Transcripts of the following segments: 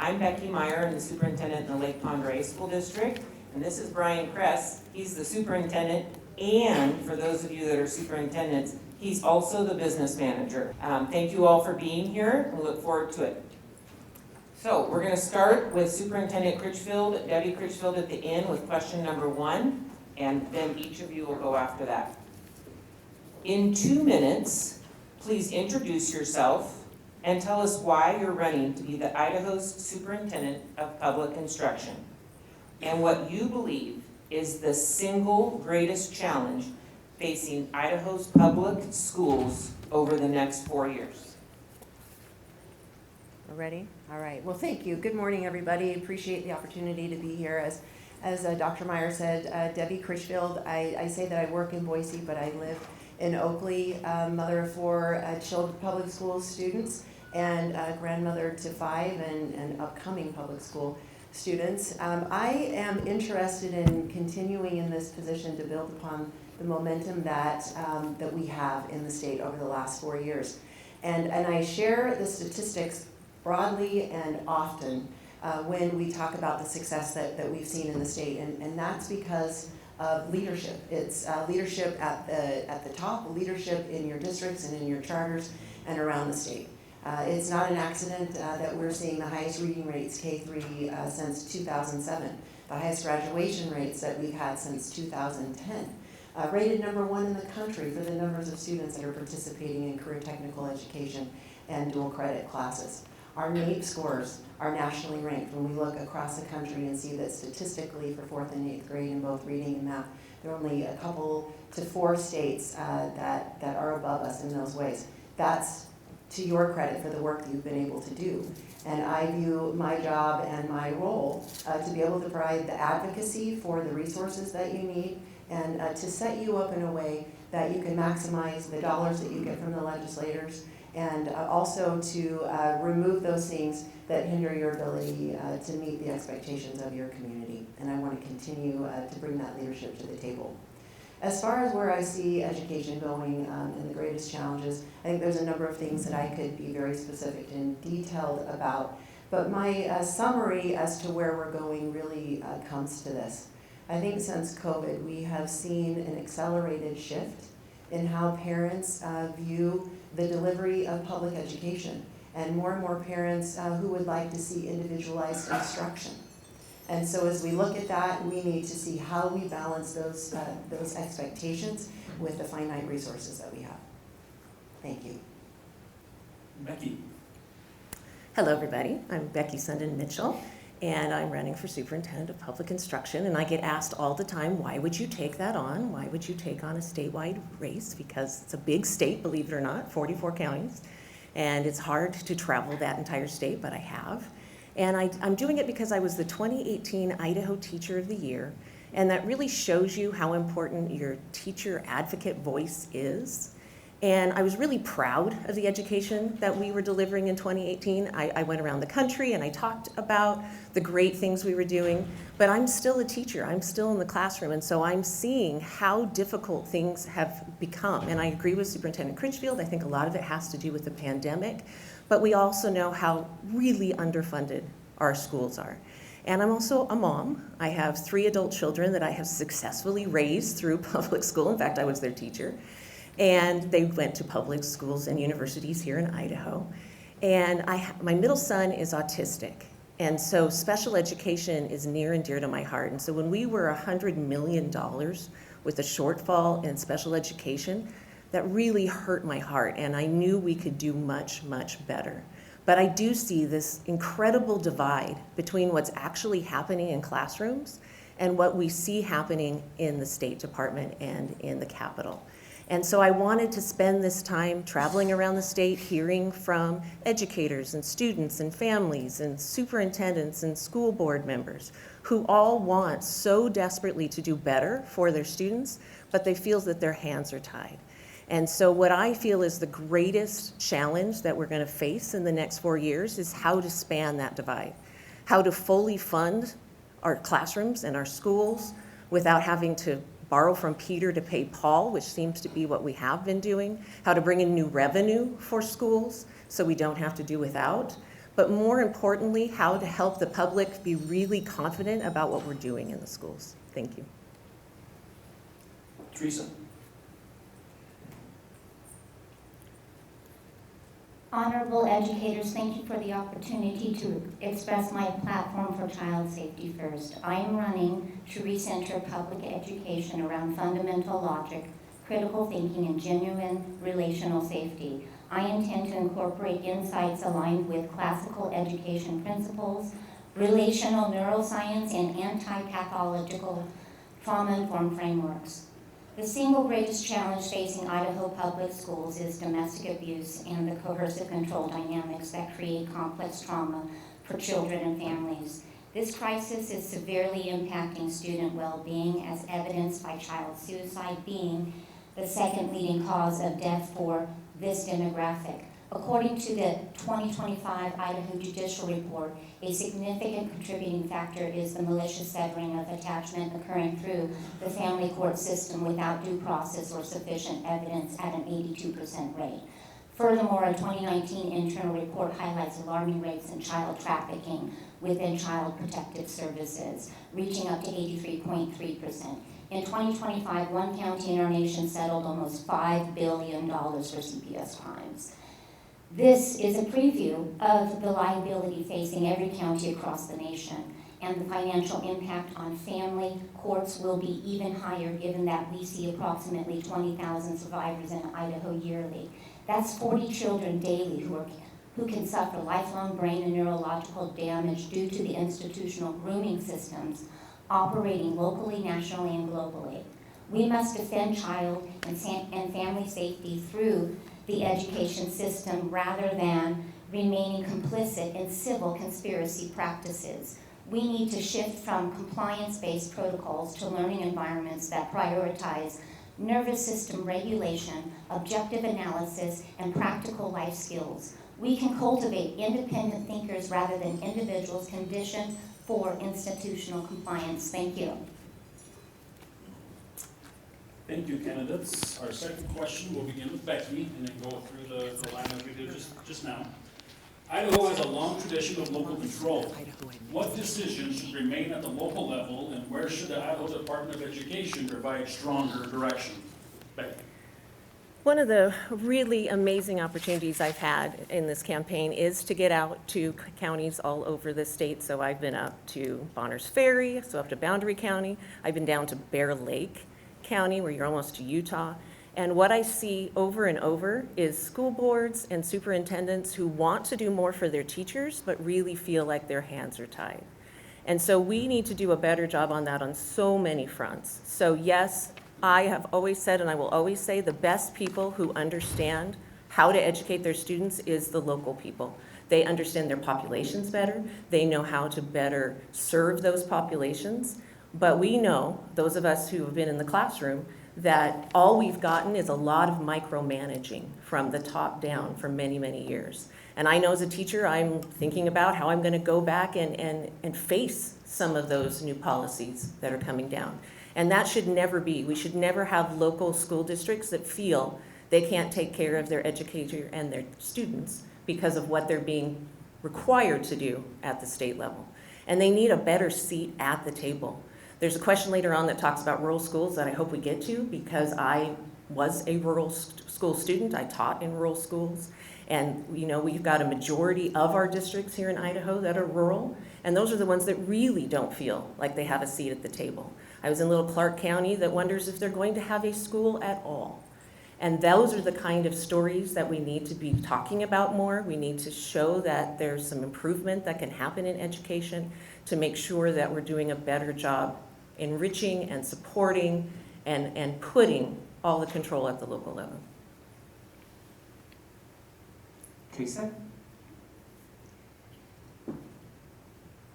I'm Becky Meyer, I'm the superintendent in the Lake Pond Ray School District, and this is Brian Kress. He's the superintendent, and for those of you that are superintendents, he's also the business manager. Thank you all for being here. We look forward to it. So we're going to start with Superintendent Critchfield, Debbie Critchfield at the end with question number 1, and then each of you will go after that. In 2 minutes, please introduce yourself and tell us why you're running to be the Idaho's Superintendent of Public Instruction and what you believe is the single greatest challenge facing Idaho's public schools over the next 4 years. Ready? All right. Well, thank you. Good morning, everybody. Appreciate the opportunity to be here. As Dr. Meyer said, Debbie Critchfield. I say that I work in Boise, but I live in Oakley, mother of 4 public school students, and grandmother to 5 and upcoming public school students. I am interested in continuing in this position to build upon the momentum that we have in the state over the last 4 years. And I share the statistics broadly and often when we talk about the success that we've seen in the state, and that's because of leadership. It's leadership at the top, leadership in your districts and in your charters and around the state. It's not an accident that we're seeing the highest reading rates K-3 since 2007, the highest graduation rates that we've had since 2010. Rated number 1 in the country for the numbers of students that are participating in career technical education and dual credit classes. Our NAEP scores are nationally ranked when we look across the country and see that statistically for 4th and 8th grade in both reading and math, there are only a couple to 4 states that are above us in those ways. That's to your credit for the work that you've been able to do. And I view my job and my role to be able to provide the advocacy for the resources that you need and to set you up in a way that you can maximize the dollars that you get from the legislators and also to remove those things that hinder your ability to meet the expectations of your community. And I want to continue to bring that leadership to the table. As far as where I see education going and the greatest challenges, I think there's a number of things that I could be very specific and detailed about. But my summary as to where we're going really comes to this. I think since COVID, we have seen an accelerated shift in how parents view the delivery of public education, and more parents who would like to see individualized instruction. And so as we look at that, we need to see how we balance those expectations with the finite resources that we have. Thank you. Becky. Hello, everybody. I'm Becky Sundin Mitchell, and I'm running for Superintendent of Public Instruction. And I get asked all the time, why would you take that on? Why would you take on a statewide race? Because it's a big state, believe it or not, 44 counties. And it's hard to travel that entire state, but I have. And I'm doing it because I was the 2018 Idaho Teacher of the Year, and that really shows you how important your teacher advocate voice is. And I was really proud of the education that we were delivering in 2018. I went around the country and I talked about the great things we were doing, but I'm still a teacher. I'm still in the classroom, and so I'm seeing how difficult things have become. And I agree with Superintendent Critchfield. I think a lot of it has to do with the pandemic, but we also know how really underfunded our schools are. And I'm also a mom. I have 3 adult children that I have successfully raised through public school. In fact, I was their teacher. And they went to public schools and universities here in Idaho. And my middle son is autistic. And so special education is near and dear to my heart. And so when we were $100 million with a shortfall in special education, that really hurt my heart. And I knew we could do much, much better. But I do see this incredible divide between what's actually happening in classrooms and what we see happening in the State Department and in the Capitol. And so I wanted to spend this time traveling around the state, hearing from educators and students and families and superintendents and school board members who all want so desperately to do better for their students, but they feel that their hands are tied. And so what I feel is the greatest challenge that we're going to face in the next 4 years is how to span that divide, how to fully fund our classrooms and our schools without having to borrow from Peter to pay Paul, which seems to be what we have been doing, how to bring in new revenue for schools so we don't have to do without, but more importantly, how to help the public be really confident about what we're doing in the schools. Thank you. Teresa. Honorable educators, thank you for the opportunity to express my platform for child safety first. I am running to recenter public education around fundamental logic, critical thinking, and genuine relational safety. I intend to incorporate insights aligned with classical education principles, relational neuroscience, and anti-pathological trauma-informed frameworks. The single greatest challenge facing Idaho public schools is domestic abuse and the coercive control dynamics that create complex trauma for children and families. This crisis is severely impacting student well-being, as evidenced by child suicide being the second leading cause of death for this demographic. According to the 2025 Idaho Judicial Report, a significant contributing factor is the malicious severing of attachment occurring through the family court system without due process or sufficient evidence at an 82% rate. Furthermore, a 2019 internal report highlights alarming rates in child trafficking within Child Protective Services, reaching up to 83.3%. In 2025, one county in our nation settled almost $5 billion for CPS crimes. This is a preview of the liability facing every county across the nation, and the financial impact on family courts will be even higher, given that we see approximately 20,000 survivors in Idaho yearly. That's 40 children daily who can suffer lifelong brain and neurological damage due to the institutional grooming systems operating locally, nationally, and globally. We must defend child and family safety through the education system rather than remaining complicit in civil conspiracy practices. We need to shift from compliance-based protocols to learning environments that prioritize nervous system regulation, objective analysis, and practical life skills. We can cultivate independent thinkers rather than individuals conditioned for institutional compliance. Thank you. Thank you, candidates. Our second question will begin with Becky and then go through the line as we did just now. Idaho has a long tradition of local control. What decisions should remain at the local level, and where should the Idaho Department of Education provide stronger direction? Becky. One of the really amazing opportunities I've had in this campaign is to get out to counties all over the state. So I've been up to Bonners Ferry, so up to Boundary County. I've been down to Bear Lake County, where you're almost to Utah. And what I see over and over is school boards and superintendents who want to do more for their teachers, but really feel like their hands are tied. And so we need to do a better job on that on so many fronts. So yes, I have always said, and I will always say, the best people who understand how to educate their students is the local people. They understand their populations better. They know how to better serve those populations. But we know, those of us who have been in the classroom, that all we've gotten is a lot of micromanaging from the top down for many, many years. And I know as a teacher, I'm thinking about how I'm going to go back and face some of those new policies that are coming down. And that should never be. We should never have local school districts that feel they can't take care of their educator and their students because of what they're being required to do at the state level. And they need a better seat at the table. There's a question later on that talks about rural schools that I hope we get to, because I was a rural school student. I taught in rural schools. And you know, we've got a majority of our districts here in Idaho that are rural. And those are the ones that really don't feel like they have a seat at the table. I was in Little Clark County that wonders if they're going to have a school at all. And those are the kind of stories that we need to be talking about more. We need to show that there's some improvement that can happen in education to make sure that we're doing a better job enriching and supporting and putting all the control at the local level. Teresa?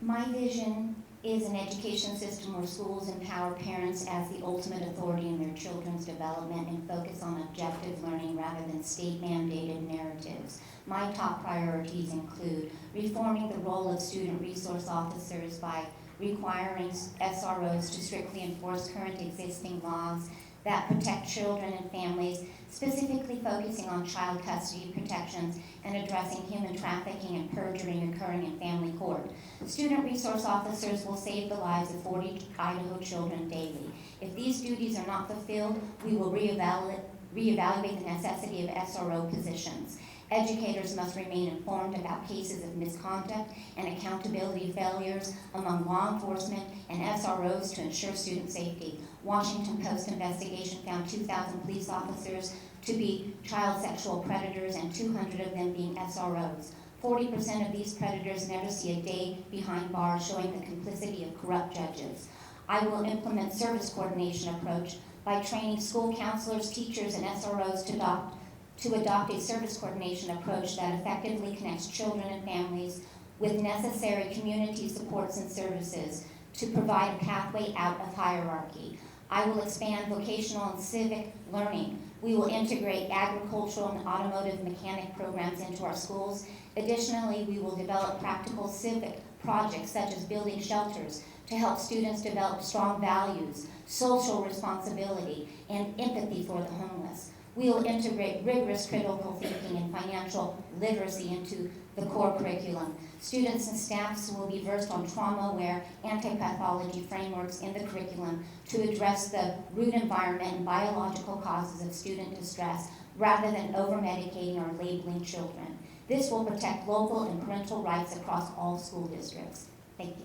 My vision is an education system where schools empower parents as the ultimate authority in their children's development and focus on objective learning rather than state-mandated narratives. My top priorities include reforming the role of student resource officers by requiring SROs to strictly enforce current existing laws, that protect children and families, specifically focusing on child custody protections and addressing human trafficking and perjury occurring in family court. Student resource officers will save the lives of 40 Idaho children daily. If these duties are not fulfilled, we will reevaluate the necessity of SRO positions. Educators must remain informed about cases of misconduct and accountability failures among law enforcement and SROs to ensure student safety. Washington Post investigation found 2,000 police officers to be child sexual predators and 200 of them being SROs. 40% of these predators never see a day behind bars, showing the complicity of corrupt judges. I will implement service coordination approach by training school counselors, teachers, and SROs to adopt a service coordination approach that effectively connects children and families with necessary community supports and services to provide a pathway out of hierarchy. I will expand vocational and civic learning. We will integrate agricultural and automotive mechanic programs into our schools. Additionally, we will develop practical civic projects such as building shelters to help students develop strong values, social responsibility, and empathy for the homeless. We will integrate rigorous critical thinking and financial literacy into the core curriculum. Students and staffs will be versed on trauma-aware anti-pathology frameworks in the curriculum to address the root environment and biological causes of student distress rather than over-medicating or labeling children. This will protect local and parental rights across all school districts. Thank you.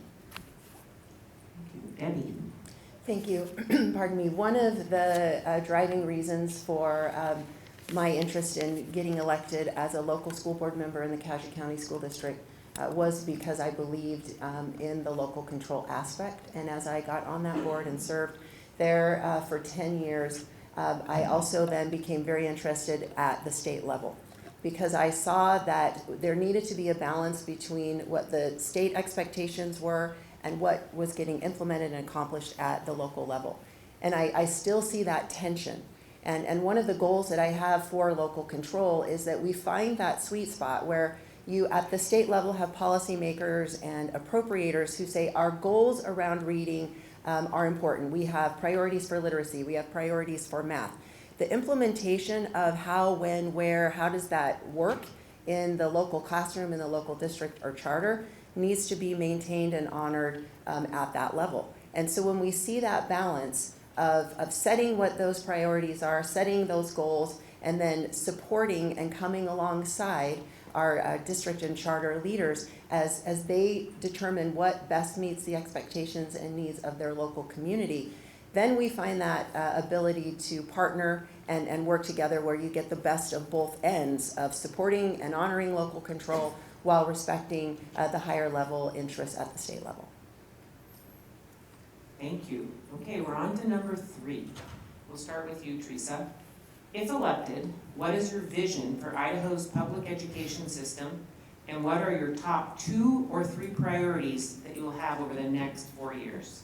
Debbie. Thank you. Pardon me. One of the driving reasons for my interest in getting elected as a local school board member in the Cassia County School District was because I believed in the local control aspect. And as I got on that board and served there for 10 years, I also then became very interested at the state level, because I saw that there needed to be a balance between what the state expectations were and what was getting implemented and accomplished at the local level. And I still see that tension. And one of the goals that I have for local control is that we find that sweet spot where you at the state level have policymakers and appropriators who say our goals around reading are important. We have priorities for literacy, we have priorities for math. The implementation of how, when, where, how does that work in the local classroom, in the local district or charter needs to be maintained and honored at that level. And so when we see that balance of setting what those priorities are, setting those goals, and then supporting and coming alongside our district and charter leaders as they determine what best meets the expectations and needs of their local community, then we find that ability to partner and work together where you get the best of both ends of supporting and honoring local control while respecting the higher level interests at the state level. Thank you. Okay, we're on to number 3. We'll start with you, Teresa. If elected, what is your vision for Idaho's public education system, and what are your top 2 or 3 priorities that you will have over the next 4 years?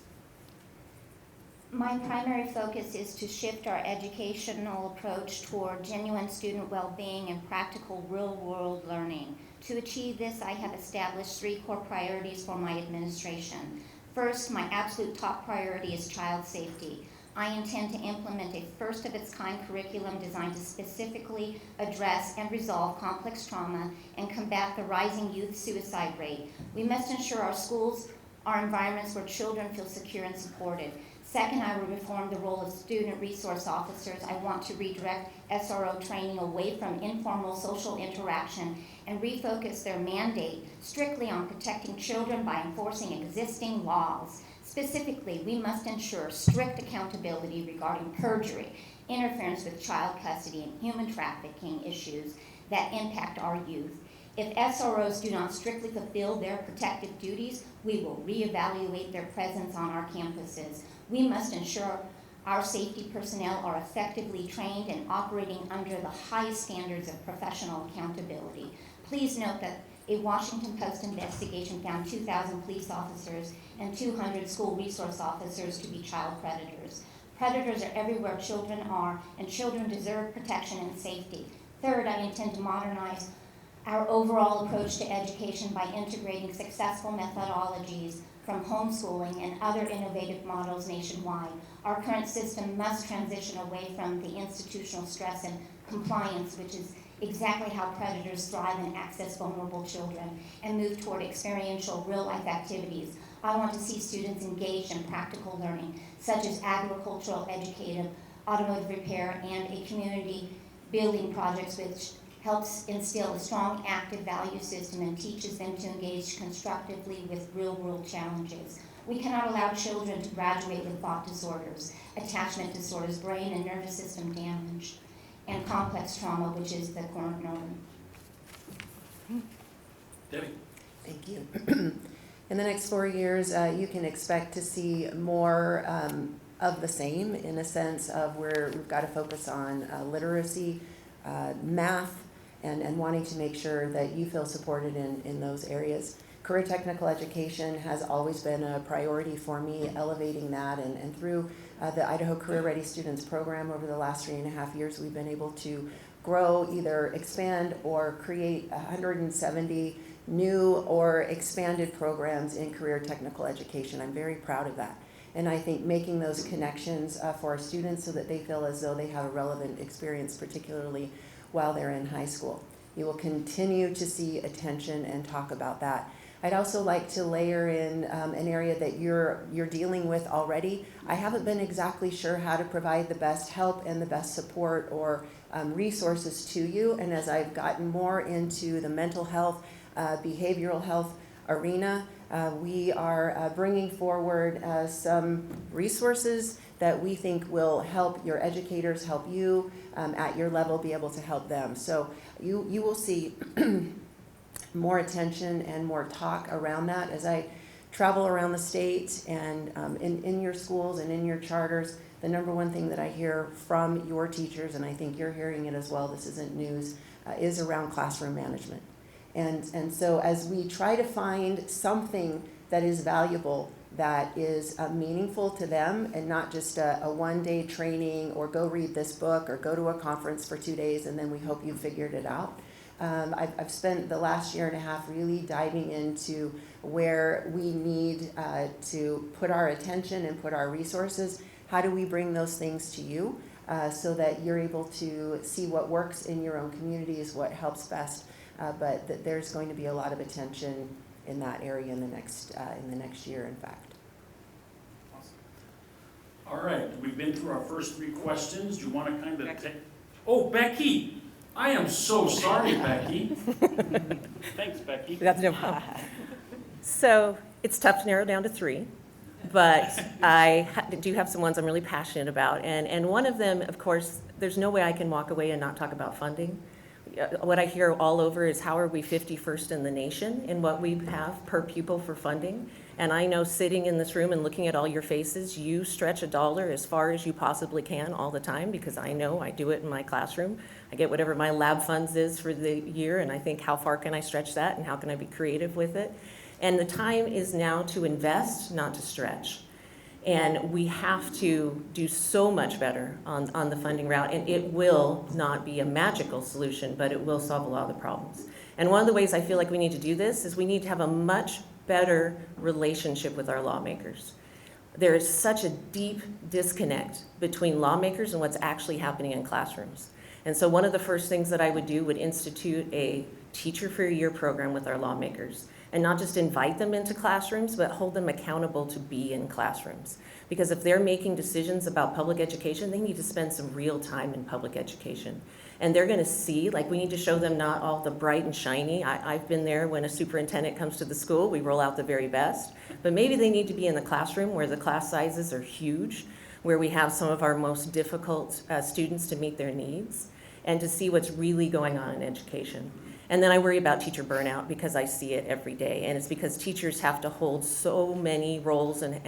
My primary focus is to shift our educational approach toward genuine student well-being and practical real-world learning. To achieve this, I have established 3 core priorities for my administration. First, my absolute top priority is child safety. I intend to implement a first-of-its-kind curriculum designed to specifically address and resolve complex trauma and combat the rising youth suicide rate. We must ensure our schools are environments where children feel secure and supported. Second, I will reform the role of student resource officers. I want to redirect SRO training away from informal social interaction and refocus their mandate strictly on protecting children by enforcing existing laws. Specifically, we must ensure strict accountability regarding perjury, interference with child custody, and human trafficking issues that impact our youth. If SROs do not strictly fulfill their protective duties, we will reevaluate their presence on our campuses. We must ensure our safety personnel are effectively trained and operating under the highest standards of professional accountability. Please note that a Washington Post investigation found 2,000 police officers and 200 school resource officers to be child predators. Predators are everywhere children are, and children deserve protection and safety. Third, I intend to modernize our overall approach to education by integrating successful methodologies from homeschooling and other innovative models nationwide. Our current system must transition away from the institutional stress and compliance, which is exactly how predators thrive and access vulnerable children, and move toward experiential, real-life activities. I want to see students engaged in practical learning, such as agricultural, educative, automotive repair, and a community building projects, which helps instill a strong, active value system and teaches them to engage constructively with real-world challenges. We cannot allow children to graduate with thought disorders, attachment disorders, brain and nervous system damage, and complex trauma, which is the current norm. Debbie? Thank you. In the next 4 years, you can expect to see more of the same, in a sense of where we've got to focus on literacy, math, and wanting to make sure that you feel supported in those areas. Career technical education has always been a priority for me, elevating that, and through the Idaho Career Ready Students Program over the last 3.5 years, we've been able to grow, either expand or create 170 new or expanded programs in career technical education. I'm very proud of that. And I think making those connections for our students so that they feel as though they have a relevant experience, particularly while they're in high school. You will continue to see attention and talk about that. I'd also like to layer in an area that you're dealing with already. I haven't been exactly sure how to provide the best help and the best support or resources to you. And as I've gotten more into the mental health, behavioral health arena, we are bringing forward some resources that we think will help your educators, help you at your level be able to help them. So you will see more attention and more talk around that as I travel around the state and in your schools and in your charters. The number one thing that I hear from your teachers, and I think you're hearing it as well, this isn't news, is around classroom management. And so as we try to find something that is valuable, that is meaningful to them, and not just a one-day training or go read this book or go to a conference for 2 days and then we hope you figured it out. I've spent the last 1.5 years really diving into where we need to put our attention and put our resources. How do we bring those things to you so that you're able to see what works in your own communities, what helps best, but that there's going to be a lot of attention in that area in the next year, in fact. Awesome. All right, we've been through our first 3 questions. Do you want to kind of take? Oh, Becky! I am so sorry, Becky. Thanks, Becky. That's no problem. So it's tough to narrow down to 3, but I do have some ones I'm really passionate about. And one of them, of course, there's no way I can walk away and not talk about funding. What I hear all over is how are we 51st in the nation in what we have per pupil for funding. And I know sitting in this room and looking at all your faces, you stretch $1 as far as you possibly can all the time, because I know I do it in my classroom. I get whatever my lab funds is for the year, and I think how far can I stretch that and how can I be creative with it. And the time is now to invest, not to stretch. And we have to do so much better on the funding route, and it will not be a magical solution, but it will solve a lot of the problems. And one of the ways I feel like we need to do this is we need to have a much better relationship with our lawmakers. There is such a deep disconnect between lawmakers and what's actually happening in classrooms. And so one of the first things that I would do would institute a Teacher for a Year program with our lawmakers. And not just invite them into classrooms, but hold them accountable to be in classrooms. Because if they're making decisions about public education, they need to spend some real time in public education. And they're gonna see, like, we need to show them not all the bright and shiny. I've been there when a superintendent comes to the school, we roll out the very best. But maybe they need to be in the classroom where the class sizes are huge, where we have some of our most difficult students to meet their needs, and to see what's really going on in education. And then I worry about teacher burnout because I see it every day. And it's because teachers have to hold so many roles and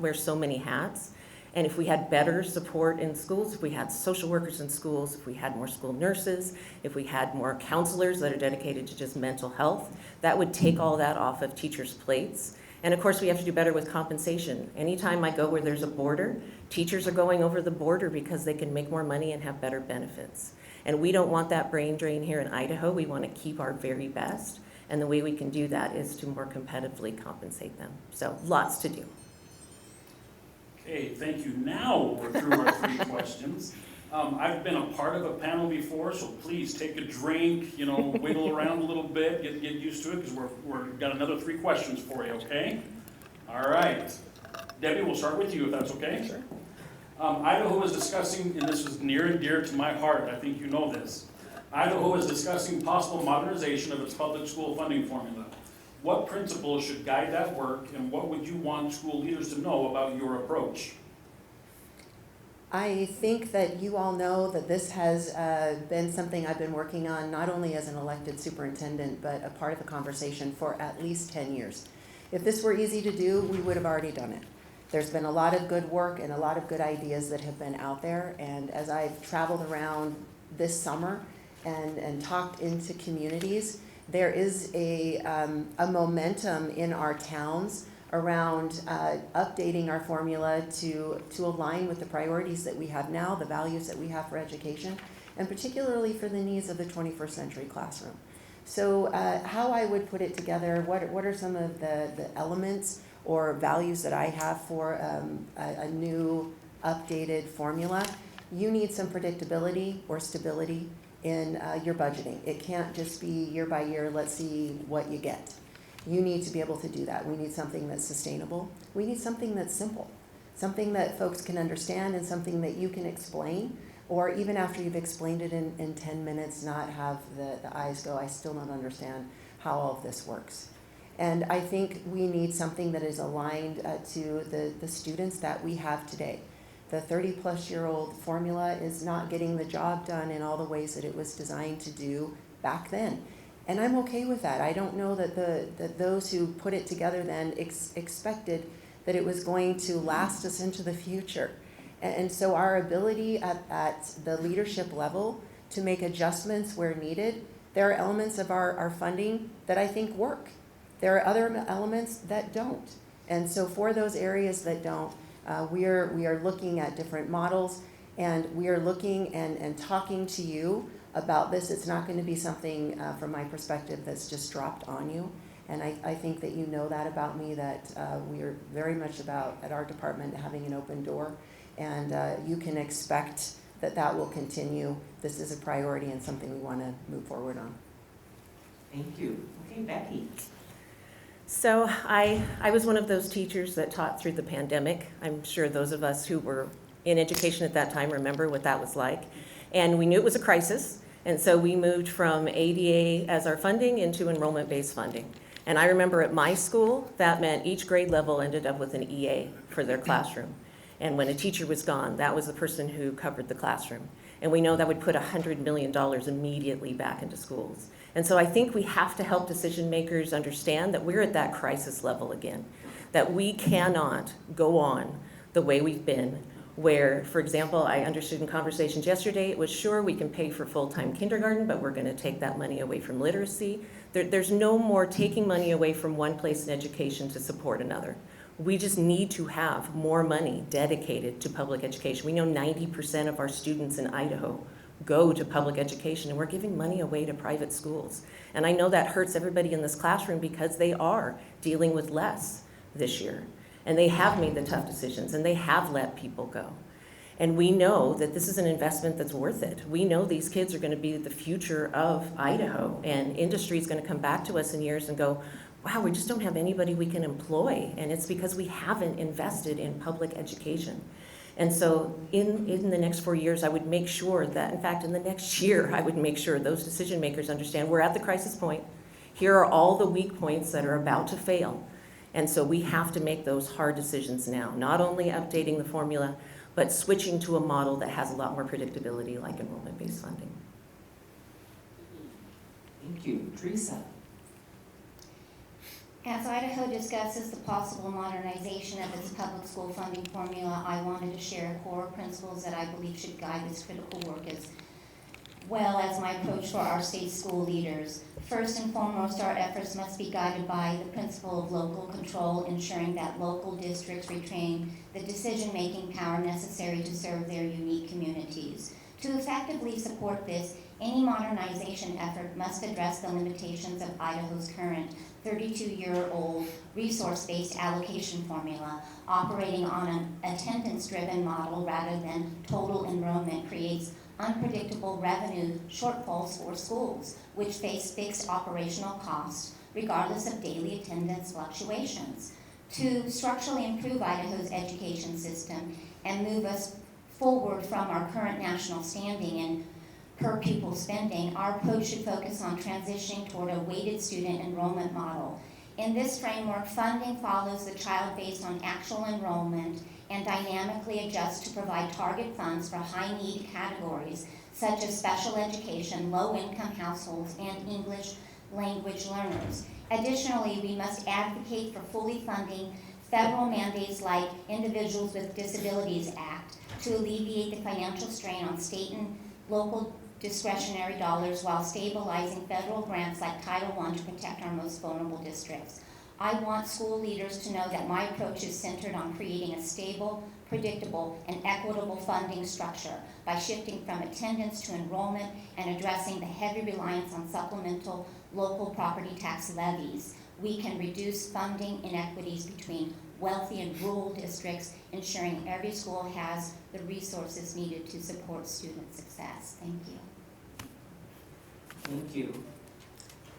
wear so many hats. And if we had better support in schools, if we had social workers in schools, if we had more school nurses, if we had more counselors that are dedicated to just mental health, that would take all that off of teachers' plates. And of course, we have to do better with compensation. Anytime I go where there's a border, teachers are going over the border because they can make more money and have better benefits. And we don't want that brain drain here in Idaho. We want to keep our very best. And the way we can do that is to more competitively compensate them. So lots to do. Okay, thank you. Now we're through our 3 questions. I've been a part of a panel before, so please take a drink, wiggle around a little bit, get used to it, because we've got another 3 questions for you, okay? All right. Debbie, we'll start with you, if that's okay. Sure. Idaho is discussing, and this is near and dear to my heart, I think you know this. Idaho is discussing possible modernization of its public school funding formula. What principles should guide that work, and what would you want school leaders to know about your approach? I think that you all know that this has been something I've been working on not only as an elected superintendent, but a part of the conversation for at least 10 years. If this were easy to do, we would have already done it. There's been a lot of good work and a lot of good ideas that have been out there, and as I've traveled around this summer and talked into communities, there is a momentum in our towns around updating our formula to align with the priorities that we have now, the values that we have for education, and particularly for the needs of the 21st century classroom. So how I would put it together, what are some of the elements or values that I have for a new updated formula? You need some predictability or stability in your budgeting. It can't just be year by year, let's see what you get. You need to be able to do that. We need something that's sustainable. We need something that's simple, something that folks can understand and something that you can explain, or even after you've explained it in 10 minutes, not have the eyes go, I still don't understand how all of this works. And I think we need something that is aligned to the students that we have today. The 30-plus-year-old formula is not getting the job done in all the ways that it was designed to do back then. And I'm okay with that. I don't know that those who put it together then expected that it was going to last us into the future. And so our ability at the leadership level to make adjustments where needed, there are elements of our funding that I think work. There are other elements that don't. And so for those areas that don't, we are looking at different models, and we are looking and talking to you about this. It's not going to be something from my perspective that's just dropped on you. And I think that you know that about me, that we are very much about, at our department, having an open door. And you can expect that will continue. This is a priority and something we want to move forward on. Thank you. Okay, Becky. So I was one of those teachers that taught through the pandemic. I'm sure those of us who were in education at that time remember what that was like. And we knew it was a crisis. And so we moved from ADA as our funding into enrollment-based funding. And I remember at my school, that meant each grade level ended up with an EA for their classroom. And when a teacher was gone, that was the person who covered the classroom. And we know that would put $100 million immediately back into schools. And so I think we have to help decision makers understand that we're at that crisis level again, that we cannot go on the way we've been, where, for example, I understood in conversations yesterday, it was sure we can pay for full-time kindergarten, but we're going to take that money away from literacy. There's no more taking money away from one place in education to support another. We just need to have more money dedicated to public education. We know 90% of our students in Idaho go to public education, and we're giving money away to private schools. And I know that hurts everybody in this classroom because they are dealing with less this year. And they have made the tough decisions, and they have let people go. And we know that this is an investment that's worth it. We know these kids are going to be the future of Idaho, and industry is going to come back to us in years and go, wow, we just don't have anybody we can employ. And it's because we haven't invested in public education. And so in the next 4 years, I would make sure that, in fact, in the next year, I would make sure those decision makers understand we're at the crisis point. Here are all the weak points that are about to fail. And so we have to make those hard decisions now, not only updating the formula, but switching to a model that has a lot more predictability, like enrollment-based funding. Thank you. Teresa. As Idaho discusses the possible modernization of its public school funding formula, I wanted to share core principles that I believe should guide this critical work as well as my approach for our state school leaders. First and foremost, our efforts must be guided by the principle of local control, ensuring that local districts retain the decision-making power necessary to serve their unique communities. To effectively support this, any modernization effort must address the limitations of Idaho's current 32-year-old resource-based allocation formula. Operating on an attendance-driven model rather than total enrollment creates unpredictable revenue shortfalls for schools, which face fixed operational costs regardless of daily attendance fluctuations. To structurally improve Idaho's education system and move us forward from our current national standing in per pupil spending, our approach should focus on transitioning toward a weighted student enrollment model. In this framework, funding follows the child based on actual enrollment and dynamically adjusts to provide target funds for high-need categories such as special education, low-income households, and English language learners. Additionally, we must advocate for fully funding federal mandates like Individuals with Disabilities Act to alleviate the financial strain on state and local discretionary dollars while stabilizing federal grants like Title I to protect our most vulnerable districts. I want school leaders to know that my approach is centered on creating a stable, predictable, and equitable funding structure by shifting from attendance to enrollment and addressing the heavy reliance on supplemental local property tax levies. We can reduce funding inequities between wealthy and rural districts, ensuring every school has the resources needed to support student success. Thank you. Thank you.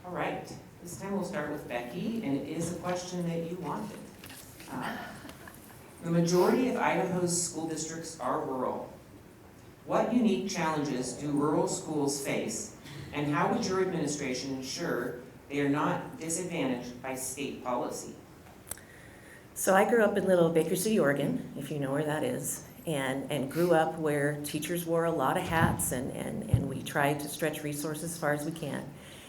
All right, this time we'll start with Becky, and it is a question that you wanted. The majority of Idaho's school districts are rural. What unique challenges do rural schools face, and how would your administration ensure they are not disadvantaged by state policy? So I grew up in Little Baker City, Oregon, if you know where that is, and grew up where teachers wore a lot of hats and we tried to stretch resources as far as we can.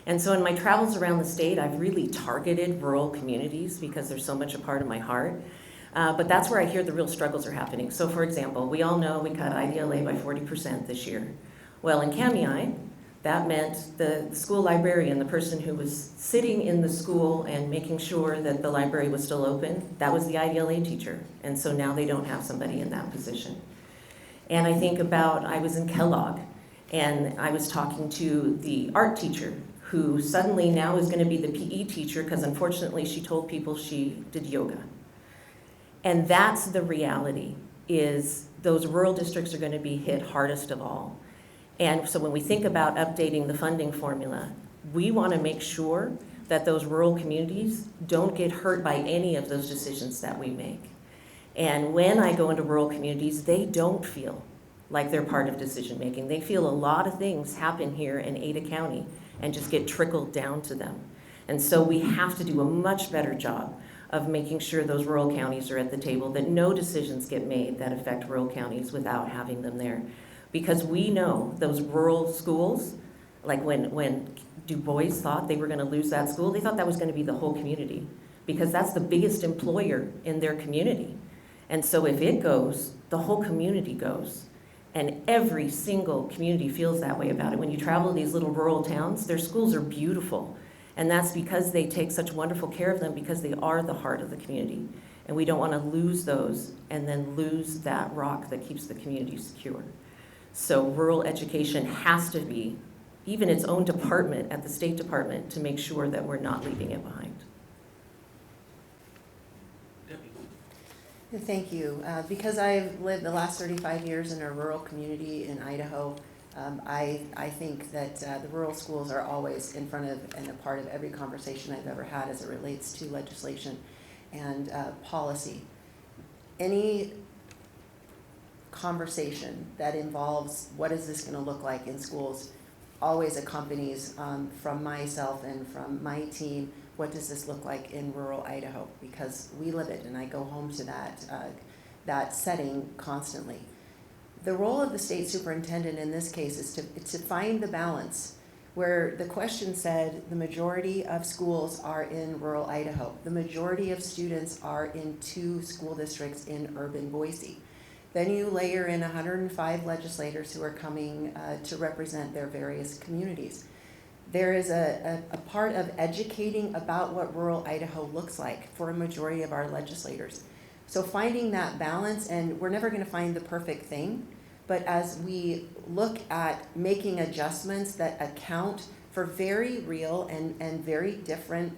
And so in my travels around the state, I've really targeted rural communities because they're so much a part of my heart. But that's where I hear the real struggles are happening. So for example, we all know we cut IDLA by 40% this year. Well, in Kamiah, that meant the school librarian, the person who was sitting in the school and making sure that the library was still open, that was the IDLA teacher. And so now they don't have somebody in that position. And I think about, I was in Kellogg, and I was talking to the art teacher, who suddenly now is going to be the PE teacher because unfortunately she told people she did yoga. And that's the reality, is those rural districts are going to be hit hardest of all. And so when we think about updating the funding formula, we want to make sure that those rural communities don't get hurt by any of those decisions that we make. And when I go into rural communities, they don't feel like they're part of decision making. They feel a lot of things happen here in Ada County and just get trickled down to them. And so we have to do a much better job of making sure those rural counties are at the table, that no decisions get made that affect rural counties without having them there. Because we know those rural schools, like when Du Bois thought they were going to lose that school, they thought that was going to be the whole community, because that's the biggest employer in their community. And so if it goes, the whole community goes. And every single community feels that way about it. When you travel to these little rural towns, their schools are beautiful. And that's because they take such wonderful care of them, because they are the heart of the community. And we don't want to lose those and then lose that rock that keeps the community secure. So rural education has to be even its own department at the State Department to make sure that we're not leaving it behind. Debbie. Thank you. Because I've lived the last 35 years in a rural community in Idaho, I think that the rural schools are always in front of and a part of every conversation I've ever had as it relates to legislation and policy. Any conversation that involves what is this going to look like in schools always accompanies from myself and from my team, what does this look like in rural Idaho? Because we live it, and I go home to that setting constantly. The role of the state superintendent in this case is to find the balance, where the question said the majority of schools are in rural Idaho. The majority of students are in 2 school districts in urban Boise. Then you layer in 105 legislators who are coming to represent their various communities. There is a part of educating about what rural Idaho looks like for a majority of our legislators. So finding that balance, and we're never going to find the perfect thing, But as we look at making adjustments that account for very real and very different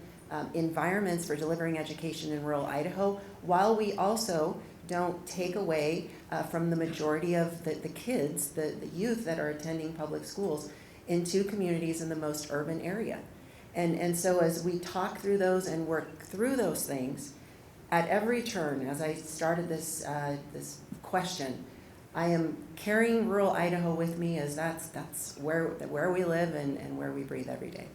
environments for delivering education in rural Idaho, while we also don't take away from the majority of the kids, the youth that are attending public schools in two communities in the most urban area. And so as we talk through those and work through those things, at every turn, as I started this question, I am carrying rural Idaho with me, as that's where we live and where we breathe every day.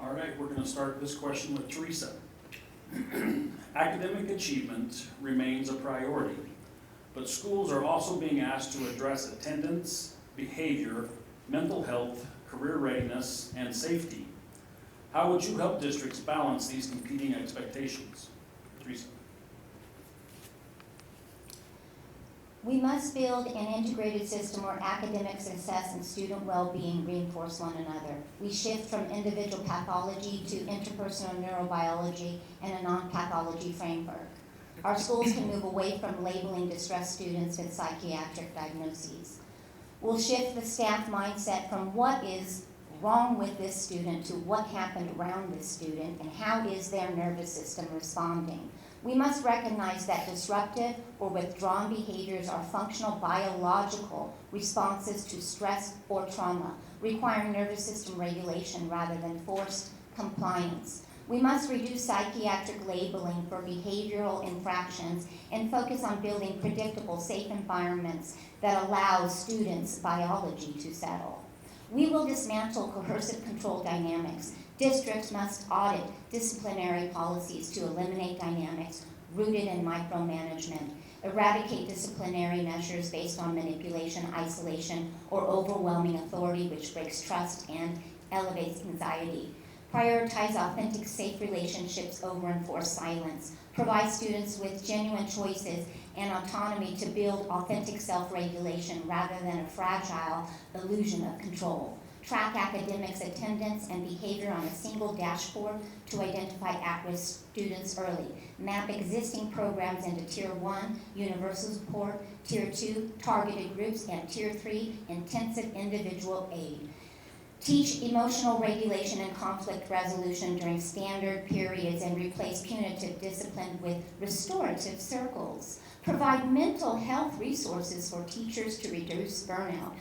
All right, we're going to start this question with Teresa. Academic achievement remains a priority, but schools are also being asked to address attendance, behavior, mental health, career readiness, and safety. How would you help districts balance these competing expectations? Teresa. We must build an integrated system where academic success and student well-being reinforce one another. We shift from individual pathology to interpersonal neurobiology and a non-pathology framework. Our schools can move away from labeling distressed students with psychiatric diagnoses. We'll shift the staff mindset from what is wrong with this student to what happened around this student and how is their nervous system responding. We must recognize that disruptive or withdrawn behaviors are functional biological responses to stress or trauma, requiring nervous system regulation rather than forced compliance. We must reduce psychiatric labeling for behavioral infractions and focus on building predictable, safe environments that allow students' biology to settle. We will dismantle coercive control dynamics. Districts must audit disciplinary policies to eliminate dynamics rooted in micromanagement, eradicate disciplinary measures based on manipulation, isolation, or overwhelming authority, which breaks trust and elevates anxiety. Prioritize authentic, safe relationships over enforced silence. Provide students with genuine choices and autonomy to build authentic self-regulation rather than a fragile illusion of control. Track academics, attendance, and behavior on a single dashboard to identify at-risk students early. Map existing programs into Tier 1, universal support, Tier 2, targeted groups, and Tier 3, intensive individual aid. Teach emotional regulation and conflict resolution during standard periods and replace punitive discipline with restorative circles. Provide mental health resources for teachers to reduce burnout.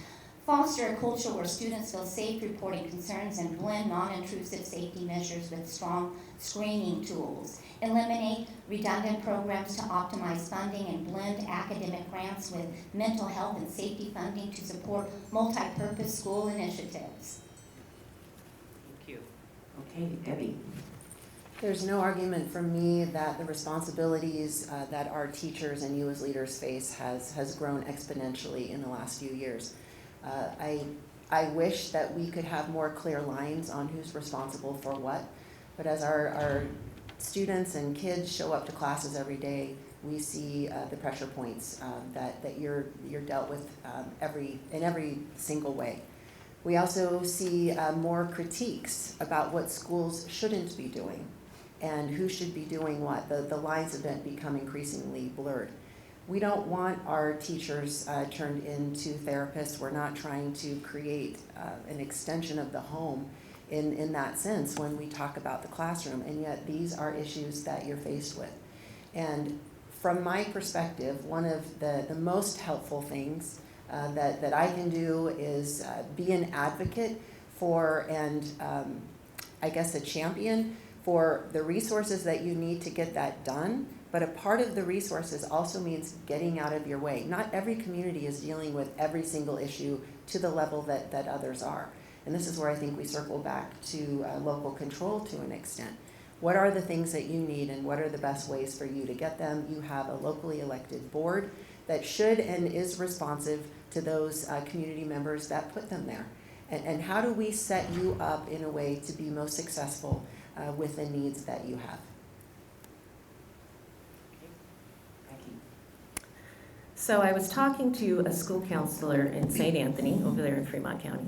Foster a culture where students feel safe reporting concerns and blend non-intrusive safety measures with strong screening tools. Eliminate redundant programs to optimize funding and blend academic grants with mental health and safety funding to support multi-purpose school initiatives. Thank you. Okay, Debbie. There's no argument from me that the responsibilities that our teachers and you as leaders face has grown exponentially in the last few years. I wish that we could have more clear lines on who's responsible for what, but as our students and kids show up to classes every day, we see the pressure points that you're dealt with in every single way. We also see more critiques about what schools shouldn't be doing and who should be doing what. The lines have become increasingly blurred. We don't want our teachers turned into therapists. We're not trying to create an extension of the home in that sense when we talk about the classroom, and yet these are issues that you're faced with. And from my perspective, one of the most helpful things that I can do is be an advocate for and I guess a champion for the resources that you need to get that done. But a part of the resources also means getting out of your way. Not every community is dealing with every single issue to the level that others are. And this is where I think we circle back to local control to an extent. What are the things that you need and what are the best ways for you to get them? You have a locally elected board that should and is responsive to those community members that put them there. And how do we set you up in a way to be most successful with the needs that you have? So I was talking to a school counselor in St. Anthony over there in Fremont County,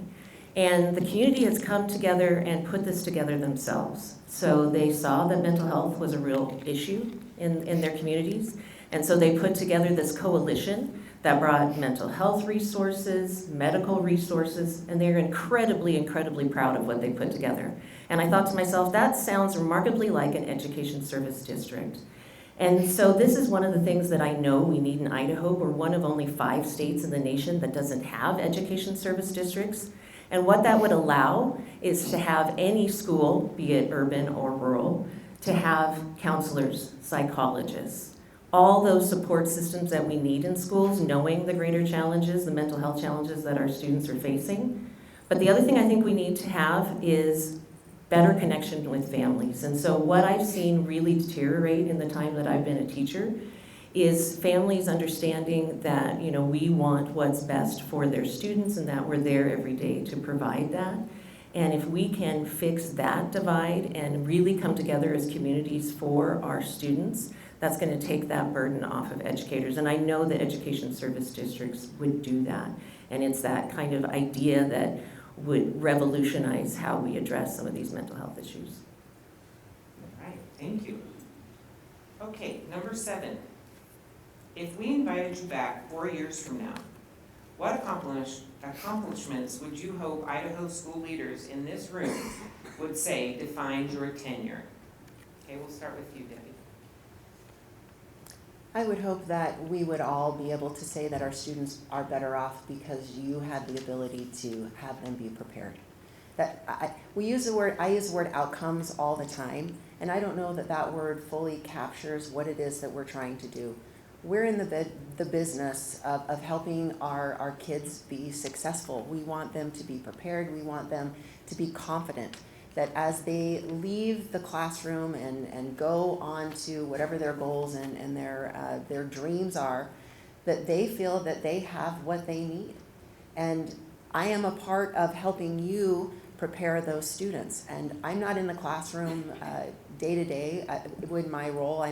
and the community has come together and put this together themselves. So they saw that mental health was a real issue in their communities, And so they put together this coalition that brought mental health resources, medical resources, and they're incredibly, incredibly proud of what they put together. And I thought to myself, that sounds remarkably like an education service district. And so this is one of the things that I know we need in Idaho. We're one of only 5 states in the nation that doesn't have education service districts. And what that would allow is to have any school, be it urban or rural, to have counselors, psychologists, all those support systems that we need in schools, knowing the greater challenges, the mental health challenges that our students are facing. But the other thing I think we need to have is better connection with families. And so what I've seen really deteriorate in the time that I've been a teacher is families understanding that, you know, we want what's best for their students and that we're there every day to provide that. And if we can fix that divide and really come together as communities for our students, that's going to take that burden off of educators. And I know that education service districts would do that. And it's that kind of idea that would revolutionize how we address some of these mental health issues. All right, thank you. Okay, number 7. If we invited you back 4 years from now, what accomplishments would you hope Idaho school leaders in this room would say defined your tenure? Okay, we'll start with you, Debbie. I would hope that we would all be able to say that our students are better off because you had the ability to have them be prepared. I use the word outcomes all the time, and I don't know that that word fully captures what it is that we're trying to do. We're in the business of helping our kids be successful. We want them to be prepared. We want them to be confident that as they leave the classroom and go on to whatever their goals and their dreams are, that they feel that they have what they need. And I am a part of helping you prepare those students. And I'm not in the classroom day to day with my role.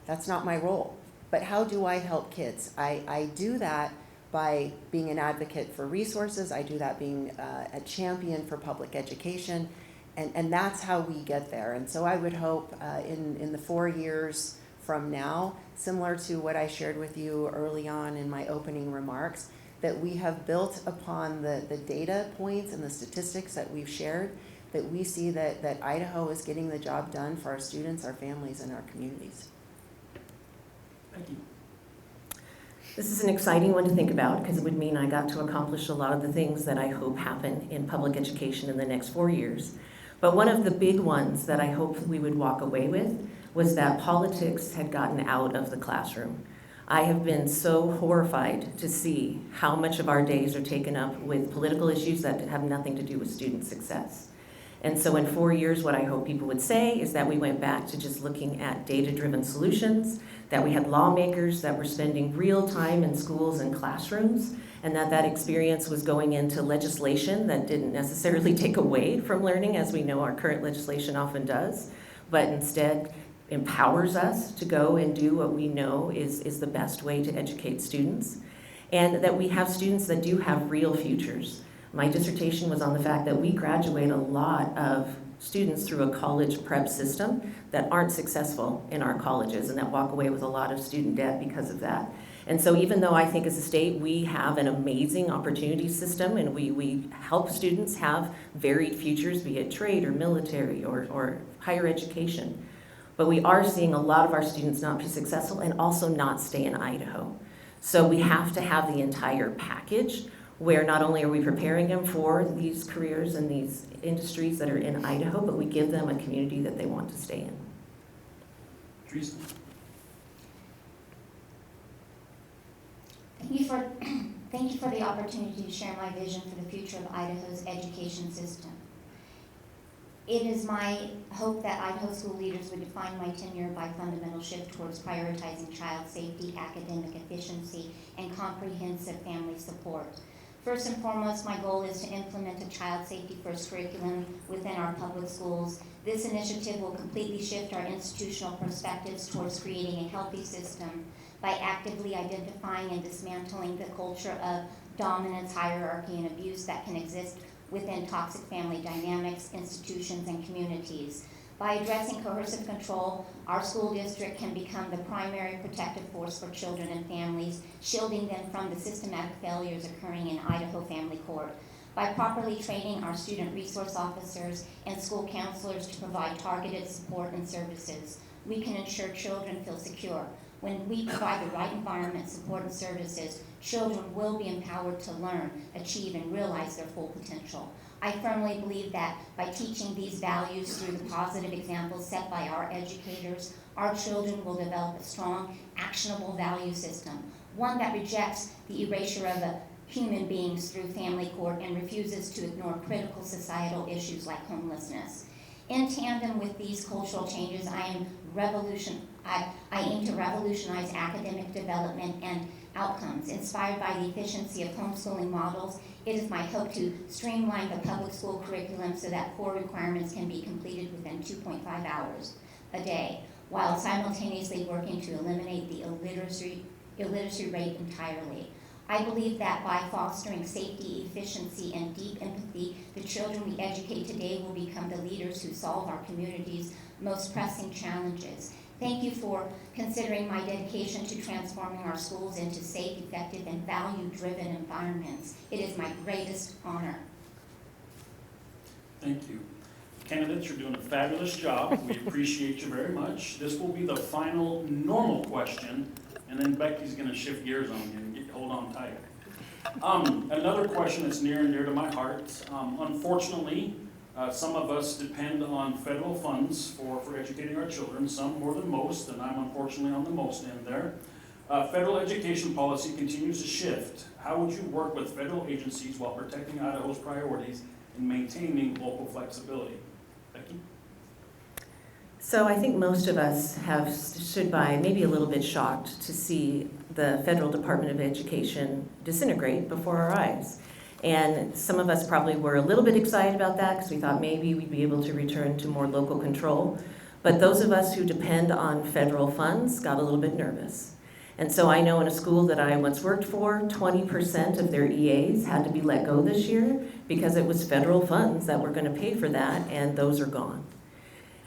That's not my role. But how do I help kids? I do that by being an advocate for resources. I do that being a champion for public education. And that's how we get there. And so I would hope in the 4 years from now, similar to what I shared with you early on in my opening remarks, that we have built upon the data points and the statistics that we've shared, that we see that Idaho is getting the job done for our students, our families, and our communities. Thank you. This is an exciting one to think about because it would mean I got to accomplish a lot of the things that I hope happen in public education in the next 4 years. But one of the big ones that I hope we would walk away with was that politics had gotten out of the classroom. I have been so horrified to see how much of our days are taken up with political issues that have nothing to do with student success. And so in 4 years, what I hope people would say is that we went back to just looking at data-driven solutions, that we had lawmakers that were spending real time in schools and classrooms, and that experience was going into legislation that didn't necessarily take away from learning, as we know our current legislation often does, but instead empowers us to go and do what we know is the best way to educate students, and that we have students that do have real futures. My dissertation was on the fact that we graduate a lot of students through a college prep system that aren't successful in our colleges and that walk away with a lot of student debt because of that. And so even though I think as a state we have an amazing opportunity system and we help students have varied futures, be it trade or military or higher education, but we are seeing a lot of our students not be successful and also not stay in Idaho. So we have to have the entire package where not only are we preparing them for these careers and these industries that are in Idaho, but we give them a community that they want to stay in. Teresa? Thank you for the opportunity to share my vision for the future of Idaho's education system. It is my hope that Idaho school leaders would define my tenure by fundamental shift towards prioritizing child safety, academic efficiency, and comprehensive family support. First and foremost, my goal is to implement a child safety first curriculum within our public schools. This initiative will completely shift our institutional perspectives towards creating a healthy system by actively identifying and dismantling the culture of dominance, hierarchy, and abuse that can exist within toxic family dynamics, institutions, and communities. By addressing coercive control, our school district can become the primary protective force for children and families, shielding them from the systematic failures occurring in Idaho Family Court. By properly training our student resource officers and school counselors to provide targeted support and services, we can ensure children feel secure. When we provide the right environment, support, and services, children will be empowered to learn, achieve, and realize their full potential. I firmly believe that by teaching these values through the positive examples set by our educators, our children will develop a strong, actionable value system, one that rejects the erasure of human beings through family court and refuses to ignore critical societal issues like homelessness. In tandem with these cultural changes, I aim to revolutionize academic development and outcomes. Inspired by the efficiency of homeschooling models, it is my hope to streamline the public school curriculum so that core requirements can be completed within 2.5 hours a day, while simultaneously working to eliminate the illiteracy rate entirely. I believe that by fostering safety, efficiency, and deep empathy, the children we educate today will become the leaders who solve our community's most pressing challenges. Thank you for considering my dedication to transforming our schools into safe, effective, and value-driven environments. It is my greatest honor. Thank you. Candidates, you're doing a fabulous job. We appreciate you very much. This will be the final normal question, and then Becky's going to shift gears on you and hold on tight. Another question that's near and dear to my heart. Unfortunately, some of us depend on federal funds for educating our children, some more than most, and I'm unfortunately on the most end there. Federal education policy continues to shift. How would you work with federal agencies while protecting Idaho's priorities and maintaining local flexibility? Becky? So I think most of us have stood by, maybe a little bit shocked, to see the Federal Department of Education disintegrate before our eyes. And some of us probably were a little bit excited about that because we thought maybe we'd be able to return to more local control. But those of us who depend on federal funds got a little bit nervous. And so I know in a school that I once worked for, 20% of their EAs had to be let go this year because it was federal funds that were going to pay for that, and those are gone.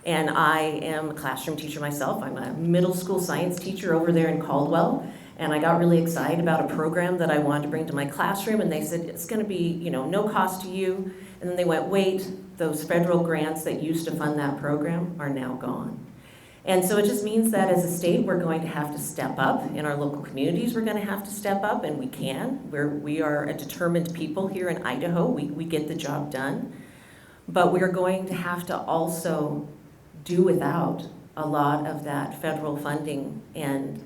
And I am a classroom teacher myself. I'm a middle school science teacher over there in Caldwell. And I got really excited about a program that I wanted to bring to my classroom, and they said, it's going to be, no cost to you. And then they went, wait, those federal grants that used to fund that program are now gone. And so it just means that as a state, we're going to have to step up. In our local communities, we're going to have to step up, and we can. We are a determined people here in Idaho. We get the job done. But we're going to have to also do without a lot of that federal funding and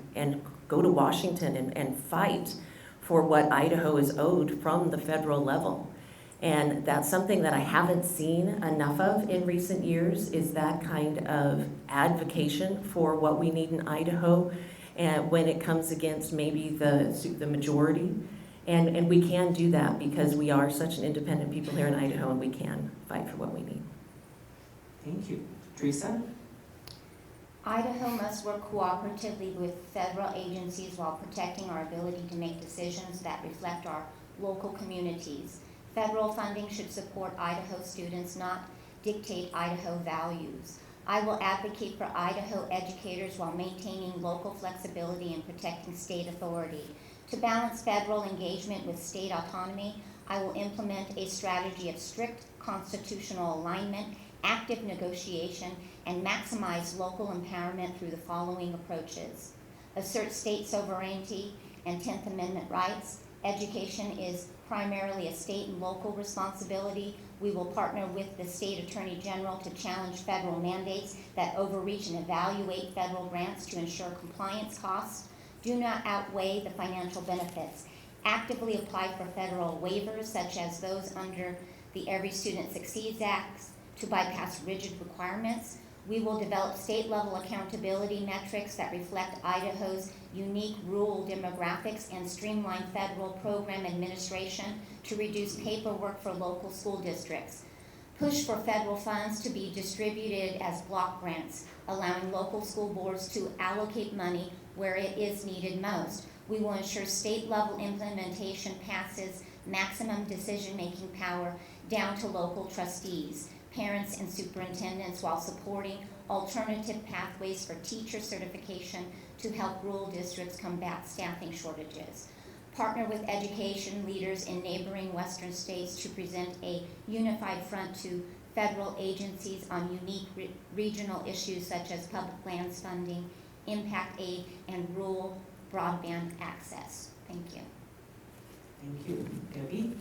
go to Washington and fight for what Idaho is owed from the federal level. And that's something that I haven't seen enough of in recent years, is that kind of advocation for what we need in Idaho, and when it comes against maybe the majority. And we can do that because we are such an independent people here in Idaho, and we can fight for what we need. Thank you. Teresa? Idaho must work cooperatively with federal agencies while protecting our ability to make decisions that reflect our local communities. Federal funding should support Idaho students, not dictate Idaho values. I will advocate for Idaho educators while maintaining local flexibility and protecting state authority. To balance federal engagement with state autonomy, I will implement a strategy of strict constitutional alignment, active negotiation, and maximize local empowerment through the following approaches. Assert state sovereignty and 10th Amendment rights. Education is primarily a state and local responsibility. We will partner with the state attorney general to challenge federal mandates that overreach and evaluate federal grants to ensure compliance costs do not outweigh the financial benefits. Actively apply for federal waivers, such as those under the Every Student Succeeds Act, to bypass rigid requirements. We will develop state-level accountability metrics that reflect Idaho's unique rural demographics and streamline federal program administration to reduce paperwork for local school districts. Push for federal funds to be distributed as block grants, allowing local school boards to allocate money where it is needed most. We will ensure state-level implementation passes maximum decision-making power down to local trustees. parents and superintendents while supporting alternative pathways for teacher certification to help rural districts combat staffing shortages. Partner with education leaders in neighboring western states to present a unified front to federal agencies on unique regional issues such as public lands funding, impact aid, and rural broadband access. Thank you. Thank you. Debbie?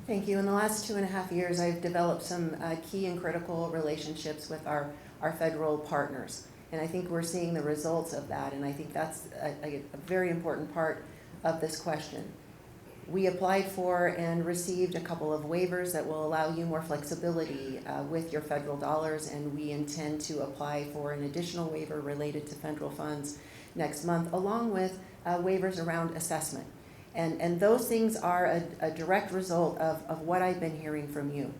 Thank you. In the last 2.5 years, I've developed some key and critical relationships with our federal partners. And I think we're seeing the results of that. And I think that's a very important part of this question. We applied for and received a couple of waivers that will allow you more flexibility with your federal dollars. And we intend to apply for an additional waiver related to federal funds next month, along with waivers around assessment. And those things are a direct result of what I've been hearing from you.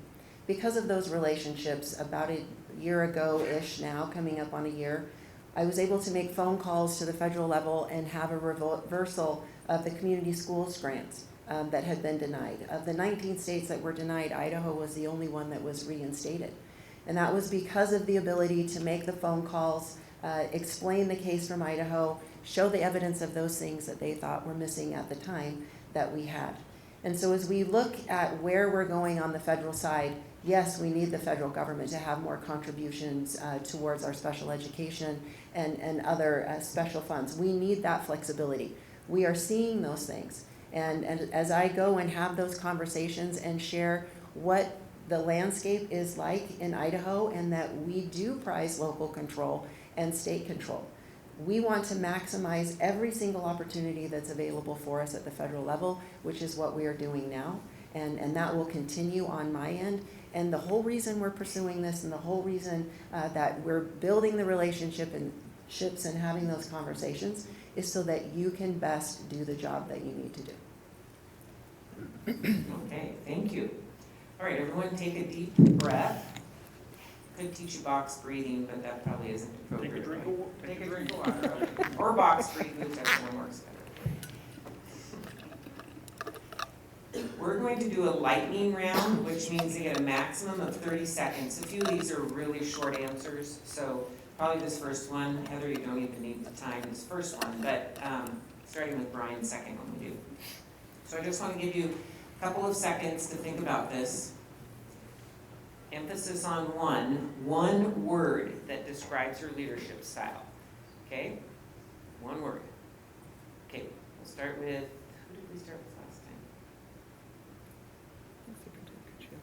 Because of those relationships, about a year ago-ish now, coming up on a year, I was able to make phone calls to the federal level and have a reversal of the community schools grants that had been denied. Of the 19 states that were denied, Idaho was the only one that was reinstated. And that was because of the ability to make the phone calls, explain the case from Idaho, show the evidence of those things that they thought were missing at the time that we had. And so as we look at where we're going on the federal side, yes, we need the federal government to have more contributions towards our special education and other special funds. We need that flexibility. We are seeing those things. And as I go and have those conversations and share what the landscape is like in Idaho and that we do prize local control and state control, we want to maximize every single opportunity that's available for us at the federal level, which is what we are doing now. And that will continue on my end. And the whole reason we're pursuing this and the whole reason that we're building the relationship and ships and having those conversations is so that you can best do the job that you need to do. Okay, thank you. All right, everyone take a deep breath. Could teach you box breathing, but that probably isn't appropriate. Take a drink right? of water. Take a drink of water, okay. Or box breathing, whichever one works better. We're going to do a lightning round, which means you get a maximum of 30 seconds. A few of these are really short answers, so probably this first one, Heather, you don't even need the time, this first one, but starting with Brian, second one we do. So I just want to give you a couple of seconds to think about this. Emphasis on one word that describes your leadership style. Okay? One word. Okay, we'll start with, who did we start with last time?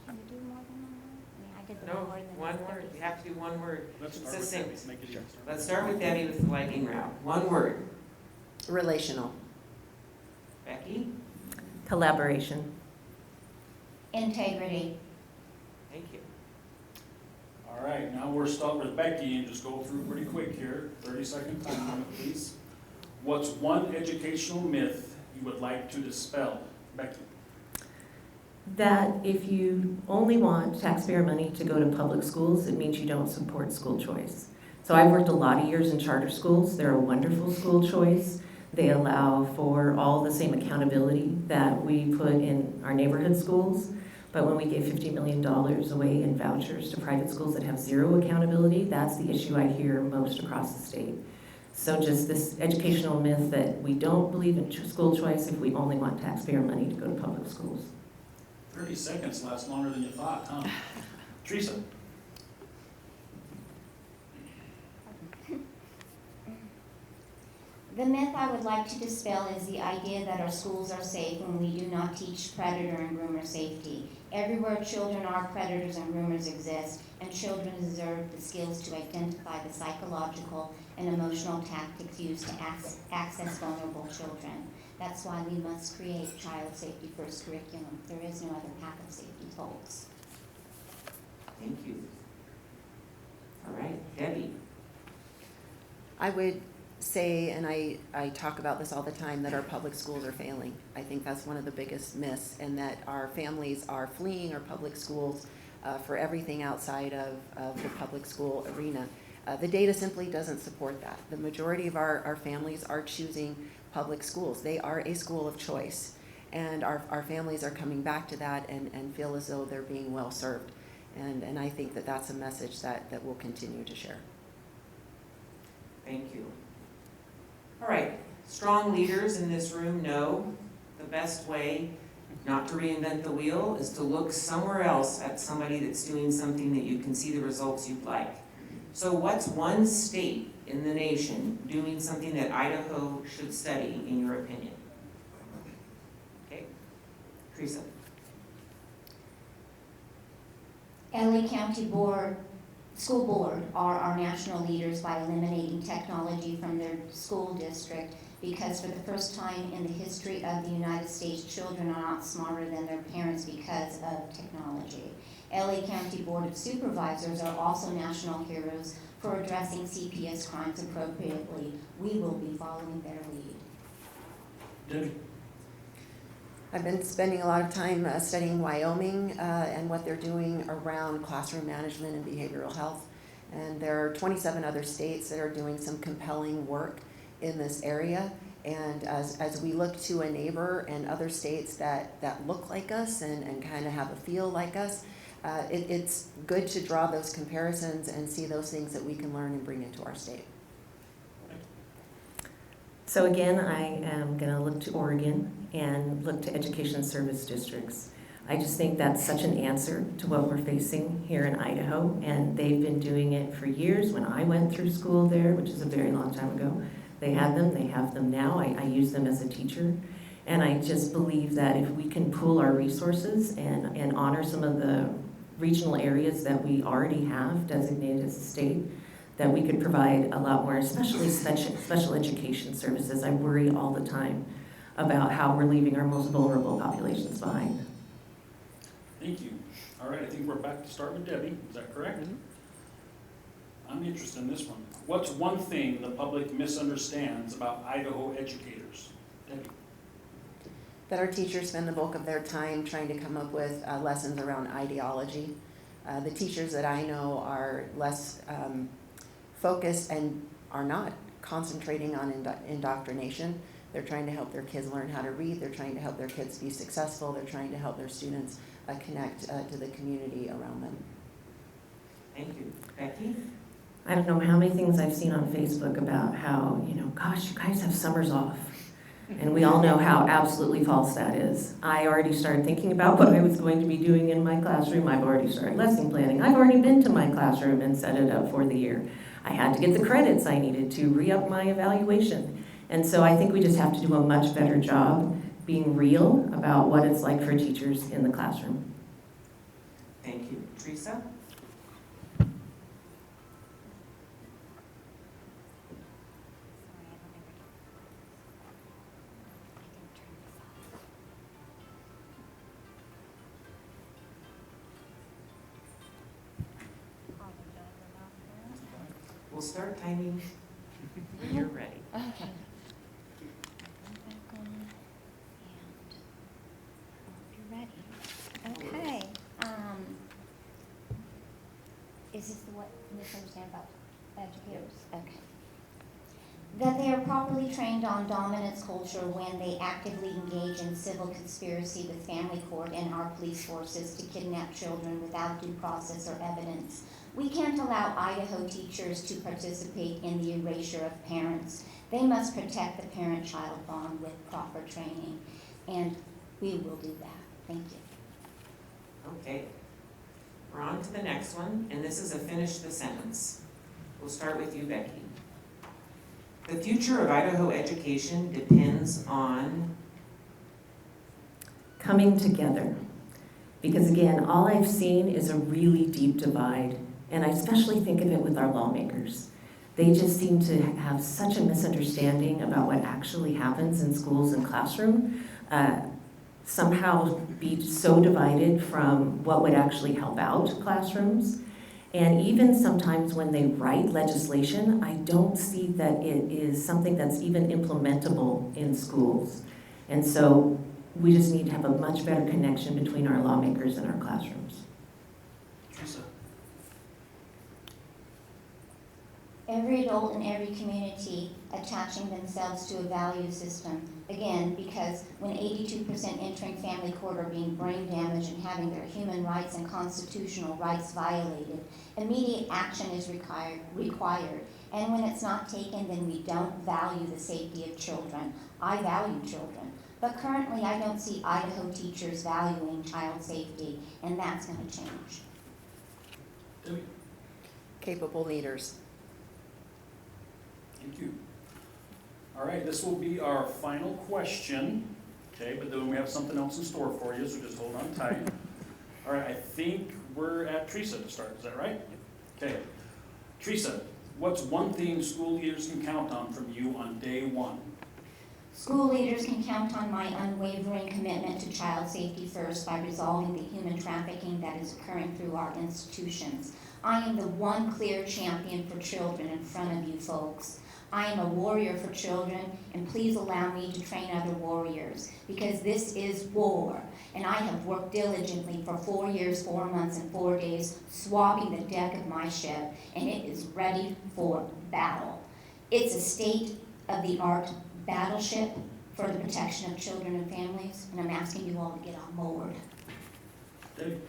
Can you do more than one word? I mean, I did the No, more than one word. You have to do one word. Let's It's start with succinct. Debbie. Make it easy. Let's start with Debbie with the lightning round. One word. Relational. Becky? Collaboration. Integrity. Thank you. All right, now we're starting with Becky and just go through pretty quick here. 30-second time limit, please. What's one educational myth you would like to dispel? Becky? That if you only want taxpayer money to go to public schools, it means you don't support school choice. So I've worked a lot of years in charter schools. They're a wonderful school choice. They allow for all the same accountability that we put in our neighborhood schools. But when we give $50 million away in vouchers to private schools that have zero accountability, that's the issue I hear most across the state. So just this educational myth that we don't believe in school choice if we only want taxpayer money to go to public schools. 30 seconds lasts longer than you thought, huh? Teresa? The myth I would like to dispel is the idea that our schools are safe when we do not teach predator and groomer safety. Everywhere children are, predators and groomers exist, and children deserve the skills to identify the psychological and emotional tactics used to access vulnerable children. That's why we must create child safety first curriculum. There is no other path of safety, folks. Thank you. All right, Debbie. I would say, and I talk about this all the time, that our public schools are failing. I think that's one of the biggest myths, and that our families are fleeing our public schools for everything outside of the public school arena. The data simply doesn't support that. The majority of our families are choosing public schools. They are a school of choice, and our families are coming back to that and feel as though they're being well served. And I think that that's a message that we'll continue to share. Thank you. All right, strong leaders in this room know the best way not to reinvent the wheel is to look somewhere else at somebody that's doing something that you can see the results you'd like. So what's one state in the nation doing something that Idaho should study, in your opinion? Okay, Teresa. LA County School Board are our national leaders by eliminating technology from their school district, because for the first time in the history of the United States, children are not smarter than their parents because of technology. LA County Board of Supervisors are also national heroes for addressing CPS crimes appropriately. We will be following their lead. Debbie? I've been spending a lot of time studying Wyoming and what they're doing around classroom management and behavioral health. And there are 27 other states that are doing some compelling work in this area. And as we look to a neighbor and other states that look like us and kind of have a feel like us, it's good to draw those comparisons and see those things that we can learn and bring into our state. So again, I am going to look to Oregon and look to education service districts. I just think that's such an answer to what we're facing here in Idaho, and they've been doing it for years. When I went through school there, which is a very long time ago, they had them, they have them now. I use them as a teacher, and I just believe that if we can pool our resources and honor some of the regional areas that we already have designated as a state, that we could provide a lot more, especially special education services. I worry all the time about how we're leaving our most vulnerable populations behind. Thank you. All right, I think we're back to start with Debbie. Is that correct? Mm-hmm. I'm interested in this one. What's one thing the public misunderstands about Idaho educators? Debbie? That our teachers spend the bulk of their time trying to come up with lessons around ideology. The teachers that I know are less focused and are not concentrating on indoctrination. They're trying to help their kids learn how to read. They're trying to help their kids be successful. They're trying to help their students connect to the community around them. Thank you. Becky? I don't know how many things I've seen on Facebook about how, gosh, you guys have summers off. And we all know how absolutely false that is. I already started thinking about what I was going to be doing in my classroom. I've already started lesson planning. I've already been to my classroom and set it up for the year. I had to get the credits I needed to re-up my evaluation. And so I think we just have to do a much better job being real about what it's like for teachers in the classroom. Thank you. Teresa? We'll start timing when you're ready. Okay. You're ready. Okay. Is this what you misunderstand about educators? Okay. That they are properly trained on dominance culture when they actively engage in civil conspiracy with family court and our police forces to kidnap children without due process or evidence. We can't allow Idaho teachers to participate in the erasure of parents. They must protect the parent-child bond with proper training, and we will do that. Thank you. Okay. We're on to the next one, and this is a finish the sentence. We'll start with you, Becky. The future of Idaho education depends on Coming together. Because again, all I've seen is a really deep divide. And I especially think of it with our lawmakers. They just seem to have such a misunderstanding about what actually happens in schools and classroom. Somehow be so divided from what would actually help out classrooms. And even sometimes when they write legislation, I don't see that it is something that's even implementable in schools. And so we just need to have a much better connection between our lawmakers and our classrooms. Teresa? Every adult in every community attaching themselves to a value system. Again, because when 82% entering family court are being brain damaged and having their human rights and constitutional rights violated, immediate action is required. And when it's not taken, then we don't value the safety of children. I value children. But currently, I don't see Idaho teachers valuing child safety, and that's going to change. Debbie? Capable leaders. Thank you. All right, this will be our final question, okay, but then we have something else in store for you, so just hold on tight. All right, I think we're at Teresa to start, is that right? Okay. Teresa, what's one thing school leaders can count on from you on day one? School leaders can count on my unwavering commitment to child safety first by resolving the human trafficking that is occurring through our institutions. I am the one clear champion for children in front of you folks. I am a warrior for children, and please allow me to train other warriors, because this is war, and I have worked diligently for 4 years, 4 months, and 4 days, swabbing the deck of my ship, and it is ready for battle. It's a state-of-the-art battleship for the protection of children and families, and I'm asking you all to get on board. Debbie?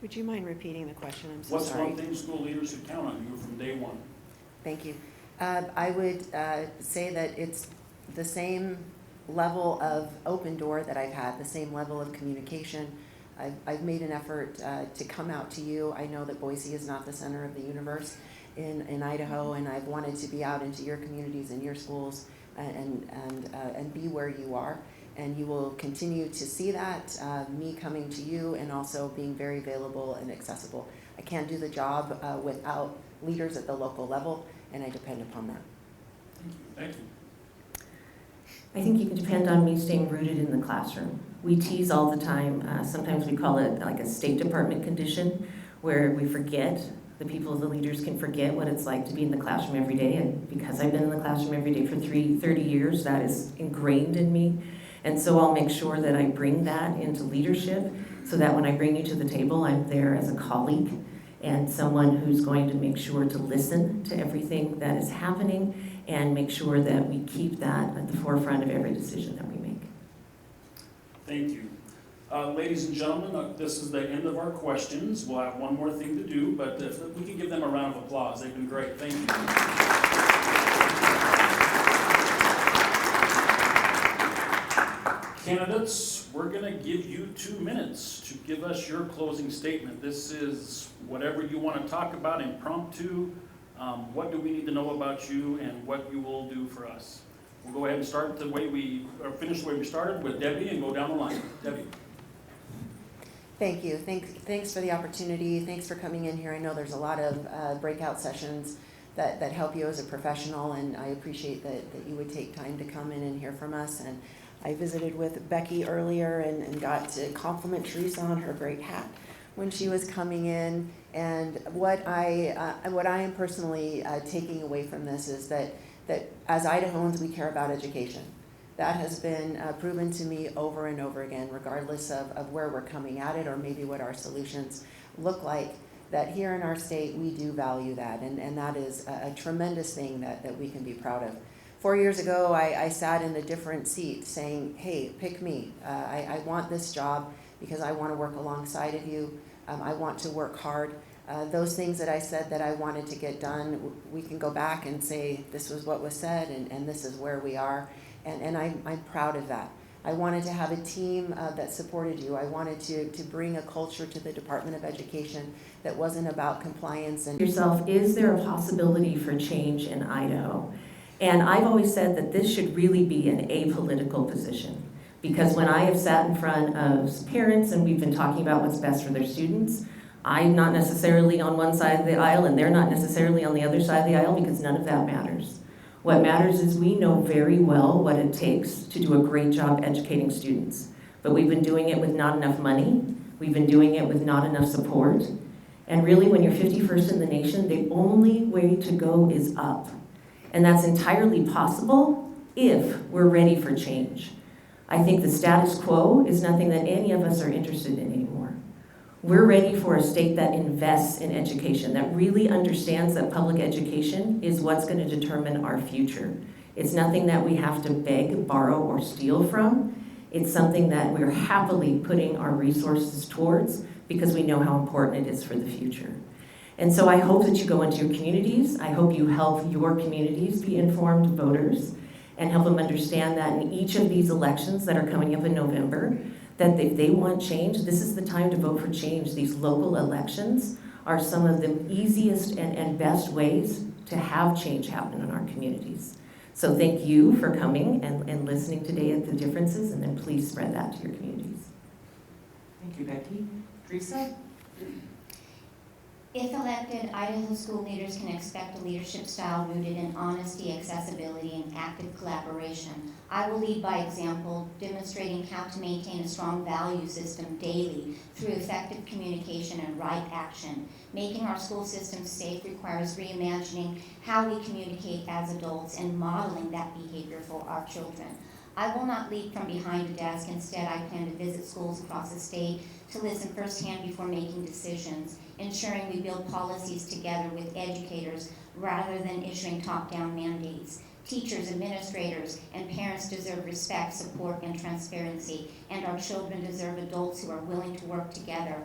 Would you mind repeating the question? I'm so What's sorry. one thing school leaders should count on you from day one? Thank you. I would say that it's the same level of open door that I've had, the same level of communication. I've made an effort to come out to you. I know that Boise is not the center of the universe in Idaho, and I've wanted to be out into your communities and your schools and be where you are. And you will continue to see that, me coming to you and also being very available and accessible. I can't do the job without leaders at the local level, and I depend upon that. Thank you. I think you can depend on me staying rooted in the classroom. We tease all the time, sometimes we call it like a State Department condition, where we forget, the leaders can forget what it's like to be in the classroom every day, and because I've been in the classroom every day for 30 years, that is ingrained in me. And so I'll make sure that I bring that into leadership, so that when I bring you to the table, I'm there as a colleague and someone who's going to make sure to listen to everything that is happening and make sure that we keep that at the forefront of every decision that we make. Thank you. Ladies and gentlemen, this is the end of our questions. We'll have one more thing to do, but if we can give them a round of applause. They've been great. Thank you. Candidates, we're going to give you 2 minutes to give us your closing statement. This is whatever you want to talk about, impromptu. What do we need to know about you and what you will do for us? We'll go ahead and start the way finish the way we started with Debbie and go down the line. Debbie. Thank you. Thanks for the opportunity. Thanks for coming in here. I know there's a lot of breakout sessions that help you as a professional, and I appreciate that you would take time to come in and hear from us. And I visited with Becky earlier and got to compliment Teresa on her great hat when she was coming in. And what I am personally taking away from this is that as Idahoans, we care about education. That has been proven to me over and over again, regardless of where we're coming at it or maybe what our solutions look like, that here in our state, we do value that. And that is a tremendous thing that we can be proud of. 4 years ago, I sat in a different seat saying, hey, pick me. I want this job because I want to work alongside of you. I want to work hard. Those things that I said that I wanted to get done, we can go back and say this was what was said and this is where we are. And I'm proud of that. I wanted to have a team that supported you. I wanted to bring a culture to the Department of Education that wasn't about compliance. And Yourself, is there a possibility for change in Idaho? And I've always said that this should really be an apolitical position, because when I have sat in front of parents and we've been talking about what's best for their students, I'm not necessarily on one side of the aisle and they're not necessarily on the other side of the aisle, because none of that matters. What matters is we know very well what it takes to do a great job educating students, but we've been doing it with not enough money, we've been doing it with not enough support, and really when you're 51st in the nation, the only way to go is up. And that's entirely possible if we're ready for change. I think the status quo is nothing that any of us are interested in anymore. We're ready for a state that invests in education, that really understands that public education is what's going to determine our future. It's nothing that we have to beg, borrow, or steal from. It's something that we're happily putting our resources towards because we know how important it is for the future. And so I hope that you go into your communities. I hope you help your communities be informed voters and help them understand that in each of these elections that are coming up in November, that if they want change, this is the time to vote for change. These local elections are some of the easiest and best ways to have change happen in our communities. So thank you for coming and listening today at the differences, and then please spread that to your communities. Thank you, Becky. Teresa? If elected, Idaho school leaders can expect a leadership style rooted in honesty, accessibility, and active collaboration. I will lead by example, demonstrating how to maintain a strong value system daily through effective communication and right action. Making our school system safe requires reimagining how we communicate as adults and modeling that behavior for our children. I will not lead from behind a desk. Instead, I plan to visit schools across the state to listen firsthand before making decisions, ensuring we build policies together with educators rather than issuing top-down mandates. Teachers, administrators, and parents deserve respect, support, and transparency, and our children deserve adults who are willing to work together.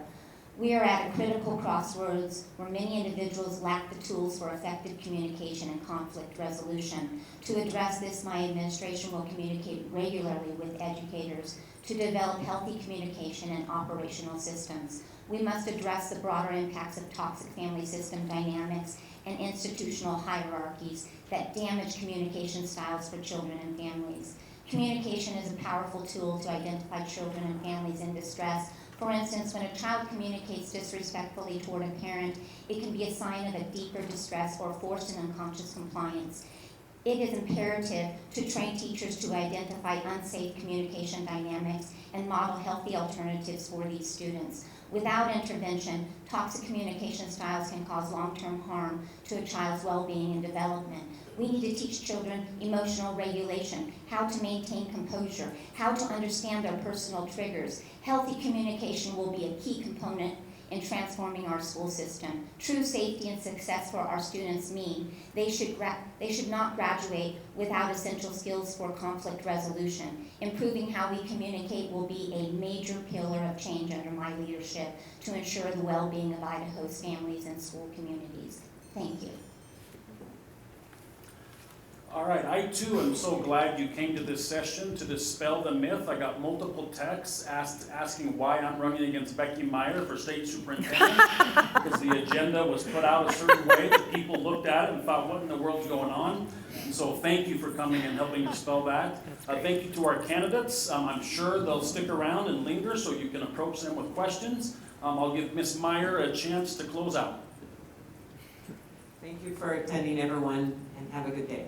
We are at a critical crossroads where many individuals lack the tools for effective communication and conflict resolution. To address this, my administration will communicate regularly with educators to develop healthy communication and operational systems. We must address the broader impacts of toxic family system dynamics and institutional hierarchies that damage communication styles for children and families. Communication is a powerful tool to identify children and families in distress. For instance, when a child communicates disrespectfully toward a parent, it can be a sign of a deeper distress or forced and unconscious compliance. It is imperative to train teachers to identify unsafe communication dynamics and model healthy alternatives for these students. Without intervention, toxic communication styles can cause long-term harm to a child's well-being and development. We need to teach children emotional regulation, how to maintain composure, how to understand their personal triggers. Healthy communication will be a key component in transforming our school system. True safety and success for our students mean they should not graduate without essential skills for conflict resolution. Improving how we communicate will be a major pillar of change under my leadership to ensure the well-being of Idaho's families and school communities. Thank you. All right, I too am so glad you came to this session to dispel the myth. I got multiple texts asking why I'm running against Becky Meyer for state superintendent because the agenda was put out a certain way that people looked at it and thought, what in the world's going on? And so thank you for coming and helping dispel that. Thank you to our candidates. I'm sure they'll stick around and linger so you can approach them with questions. I'll give Ms. Meyer a chance to close out. Thank you for attending, everyone, and have a good day.